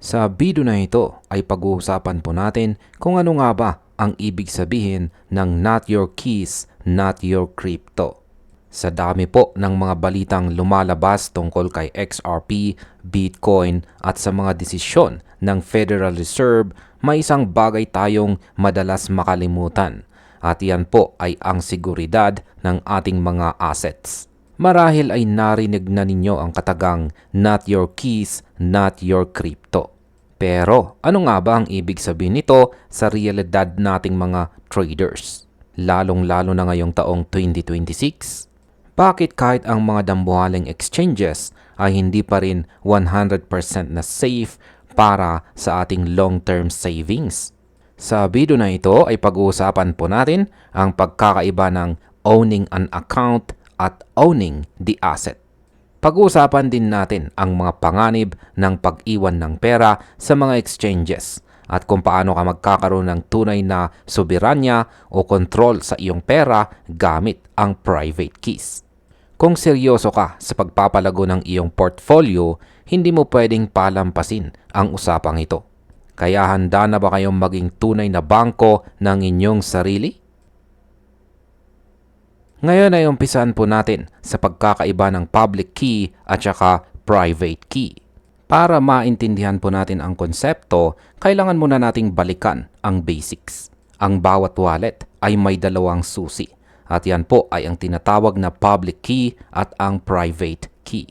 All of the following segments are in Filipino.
Sa video na ito ay pag-uusapan po natin kung ano nga ba ang ibig sabihin ng not your keys, not your crypto. Sa dami po ng mga balitang lumalabas tungkol kay XRP, Bitcoin at sa mga desisyon ng Federal Reserve, may isang bagay tayong madalas makalimutan at yan po ay ang seguridad ng ating mga assets. Marahil ay narinig na ninyo ang katagang not your keys, not your crypto. Pero ano nga ba ang ibig sabihin nito sa realidad nating mga traders? Lalong-lalo na ngayong taong 2026? Bakit kahit ang mga dambuhaling exchanges ay hindi pa rin 100% na safe para sa ating long-term savings? Sa video na ito ay pag-uusapan po natin ang pagkakaiba ng owning an account at owning the asset. Pag-uusapan din natin ang mga panganib ng pag-iwan ng pera sa mga exchanges at kung paano ka magkakaroon ng tunay na soberanya o kontrol sa iyong pera gamit ang private keys. Kung seryoso ka sa pagpapalago ng iyong portfolio, hindi mo pwedeng palampasin ang usapang ito. Kaya handa na ba kayong maging tunay na bangko ng inyong sarili? Ngayon ay umpisan po natin sa pagkakaiba ng public key at saka private key. Para maintindihan po natin ang konsepto, kailangan muna nating balikan ang basics. Ang bawat wallet ay may dalawang susi at yan po ay ang tinatawag na public key at ang private key.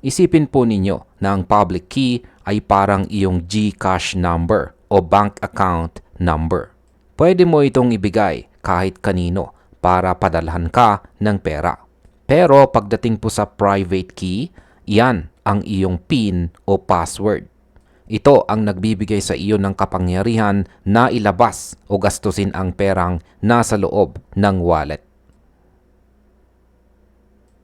Isipin po ninyo na ang public key ay parang iyong GCash number o bank account number. Pwede mo itong ibigay kahit kanino para padalhan ka ng pera. Pero pagdating po sa private key, yan ang iyong PIN o password. Ito ang nagbibigay sa iyo ng kapangyarihan na ilabas o gastusin ang perang nasa loob ng wallet.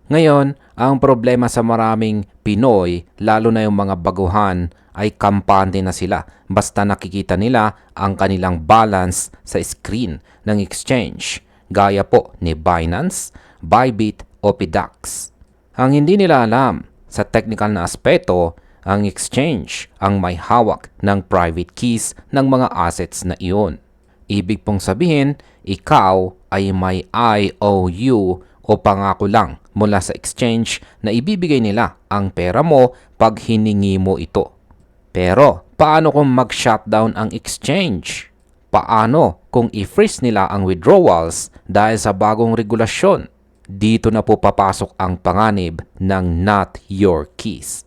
Ngayon, ang problema sa maraming Pinoy, lalo na yung mga baguhan, ay kampante na sila basta nakikita nila ang kanilang balance sa screen ng exchange, gaya po ni Binance, Bybit o PDAX. Ang hindi nila alam sa technical na aspeto, ang exchange ang may hawak ng private keys ng mga assets na iyon. Ibig pong sabihin, ikaw ay may IOU o pangako lang mula sa exchange na ibibigay nila ang pera mo pag hiningi mo ito. Pero paano kung mag-shutdown ang exchange? Paano kung i-freeze nila ang withdrawals dahil sa bagong regulasyon? Dito na po papasok ang panganib ng not your keys.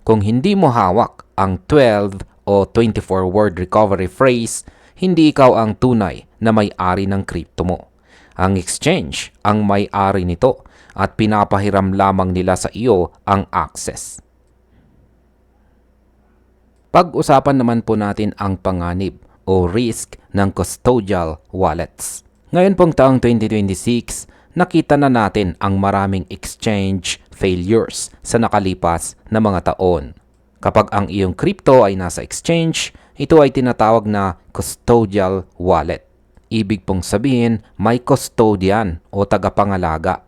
Kung hindi mo hawak ang 12 o 24-word recovery phrase, hindi ikaw ang tunay na may-ari ng crypto mo. Ang exchange ang may-ari nito at pinapahiram lamang nila sa iyo ang access. Pag-usapan naman po natin ang panganib o risk ng custodial wallets. Ngayon pong taong 2026, nakita na natin ang maraming exchange failures sa nakalipas na mga taon. Kapag ang iyong crypto ay nasa exchange, ito ay tinatawag na custodial wallet. Ibig pong sabihin, may custodian o tagapangalaga.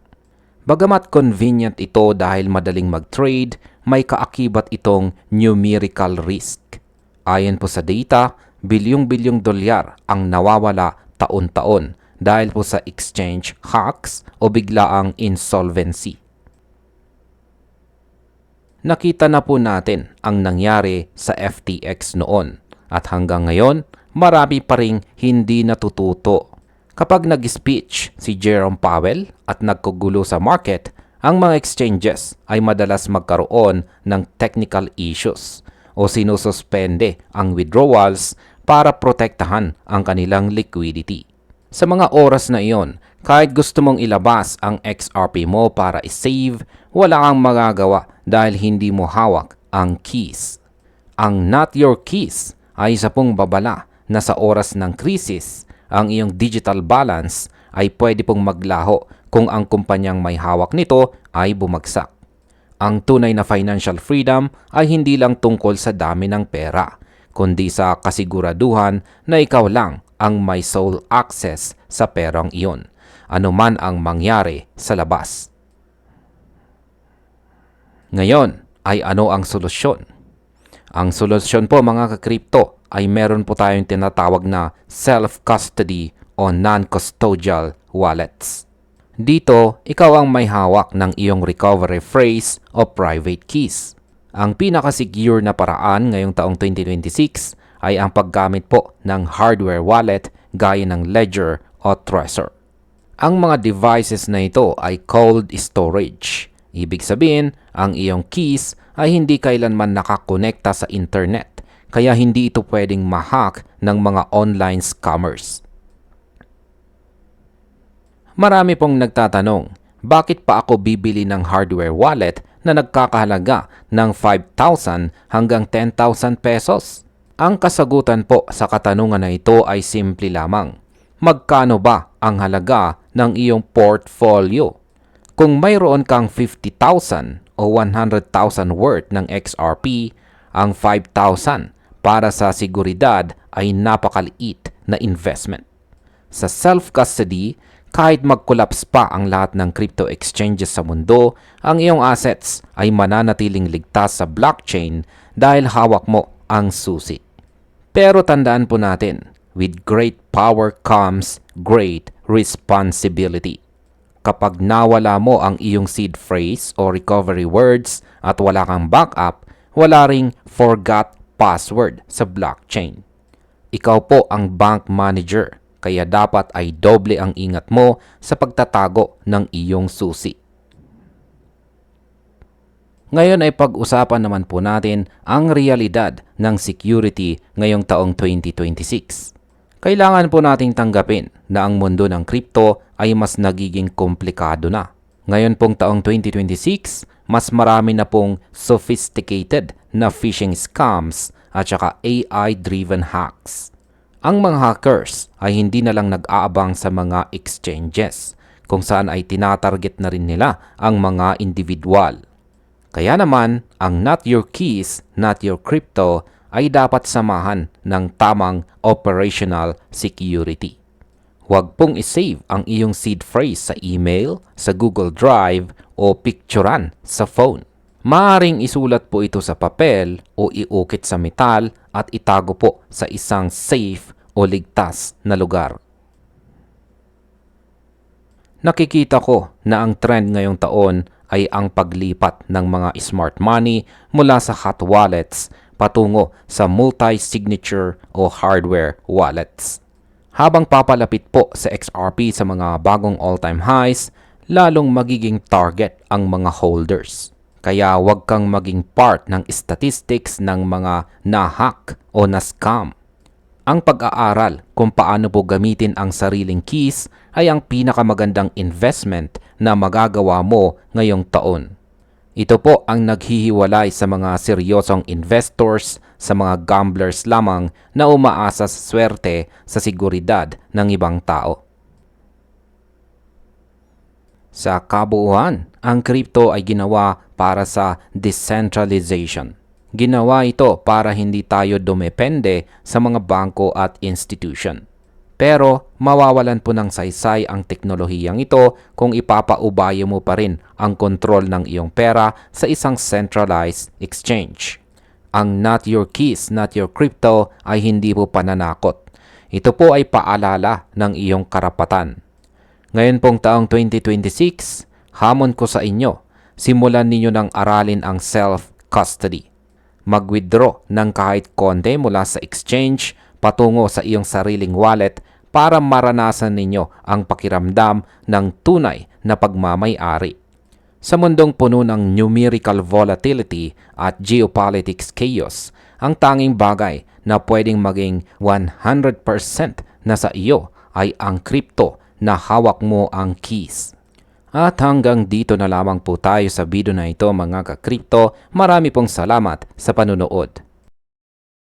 Bagamat convenient ito dahil madaling mag-trade, may kaakibat itong numerical risk. Ayon po sa data, bilyong-bilyong dolyar ang nawawala taon-taon dahil po sa exchange hacks o biglaang insolvency. Nakita na po natin ang nangyari sa FTX noon at hanggang ngayon, marami pa ring hindi natututo. Kapag nag-speech si Jerome Powell at nagkugulo sa market, ang mga exchanges ay madalas magkaroon ng technical issues o sinususpende ang withdrawals para protektahan ang kanilang liquidity. Sa mga oras na iyon, kahit gusto mong ilabas ang XRP mo para i-save, wala kang magagawa dahil hindi mo hawak ang keys. Ang not your keys ay isa pong babala na sa oras ng krisis, ang iyong digital balance ay pwede pong maglaho kung ang kumpanyang may hawak nito ay bumagsak. Ang tunay na financial freedom ay hindi lang tungkol sa dami ng pera, kundi sa kasiguraduhan na ikaw lang ang may sole access sa perang iyon, anuman ang mangyari sa labas. Ngayon ay ano ang solusyon? Ang solusyon po mga ka-crypto ay meron po tayong tinatawag na self-custody o non-custodial wallets. Dito, ikaw ang may hawak ng iyong recovery phrase o private keys. Ang pinaka-secure na paraan ngayong taong 2026 ay ang paggamit po ng hardware wallet gaya ng Ledger o Trezor. Ang mga devices na ito ay cold storage. Ibig sabihin, ang iyong keys ay hindi kailanman nakakonekta sa internet, kaya hindi ito pwedeng ma-hack ng mga online scammers. Marami pong nagtatanong, bakit pa ako bibili ng hardware wallet na nagkakahalaga ng 5,000 hanggang 10,000 pesos? Ang kasagutan po sa katanungan na ito ay simple lamang. Magkano ba ang halaga ng iyong portfolio? Kung mayroon kang 50,000 o 100,000 worth ng XRP, ang 5,000 para sa seguridad ay napakaliit na investment. Sa self-custody, kahit mag-collapse pa ang lahat ng crypto exchanges sa mundo, ang iyong assets ay mananatiling ligtas sa blockchain dahil hawak mo ang susi. Pero tandaan po natin, with great power comes great responsibility. Kapag nawala mo ang iyong seed phrase o recovery words at wala kang backup, wala ring forgot password sa blockchain. Ikaw po ang bank manager, kaya dapat ay doble ang ingat mo sa pagtatago ng iyong susi. Ngayon ay pag-usapan naman po natin ang realidad ng security ngayong taong 2026. Kailangan po nating tanggapin na ang mundo ng crypto ay mas nagiging komplikado na. Ngayon pong taong 2026, mas marami na pong sophisticated na phishing scams at saka AI-driven hacks. Ang mga hackers ay hindi na lang nag-aabang sa mga exchanges, kung saan ay tinatarget na rin nila ang mga individual. Kaya naman, ang Not Your Keys, Not Your Crypto ay dapat samahan ng tamang operational security. Huwag pong isave ang iyong seed phrase sa email, sa Google Drive o picturean sa phone. Maaring isulat po ito sa papel o iukit sa metal at itago po sa isang safe o ligtas na lugar. Nakikita ko na ang trend ngayong taon ay ang paglipat ng mga smart money mula sa hot wallets patungo sa multi-signature o hardware wallets. Habang papalapit po sa XRP sa mga bagong all-time highs, lalong magiging target ang mga holders. Kaya huwag kang maging part ng statistics ng mga na-hack o na-scam. Ang pag-aaral kung paano po gamitin ang sariling keys ay ang pinakamagandang investment na magagawa mo ngayong taon. Ito po ang naghihiwalay sa mga seryosong investors sa mga gamblers lamang na umaasa sa swerte sa seguridad ng ibang tao. Sa kabuuan, ang crypto ay ginawa para sa decentralization. Ginawa ito para hindi tayo dumepende sa mga bangko at institution. Pero mawawalan po ng saysay ang teknolohiyang ito kung ipapaubayo mo pa rin ang kontrol ng iyong pera sa isang centralized exchange. Ang Not Your Keys, Not Your Crypto ay hindi po pananakot. Ito po ay paalala ng iyong karapatan. Ngayon pong taong 2026, hamon ko sa inyo, simulan ninyo ng aralin ang self-custody. Mag-withdraw ng kahit konti mula sa exchange patungo sa iyong sariling wallet para maranasan ninyo ang pakiramdam ng tunay na pagmamay-ari. Sa mundong puno ng numerical volatility at geopolitics chaos, ang tanging bagay na pwedeng maging 100% na sa iyo ay ang crypto na hawak mo ang keys. At hanggang dito na lamang po tayo sa video na ito mga ka-crypto. Marami pong salamat sa panunood.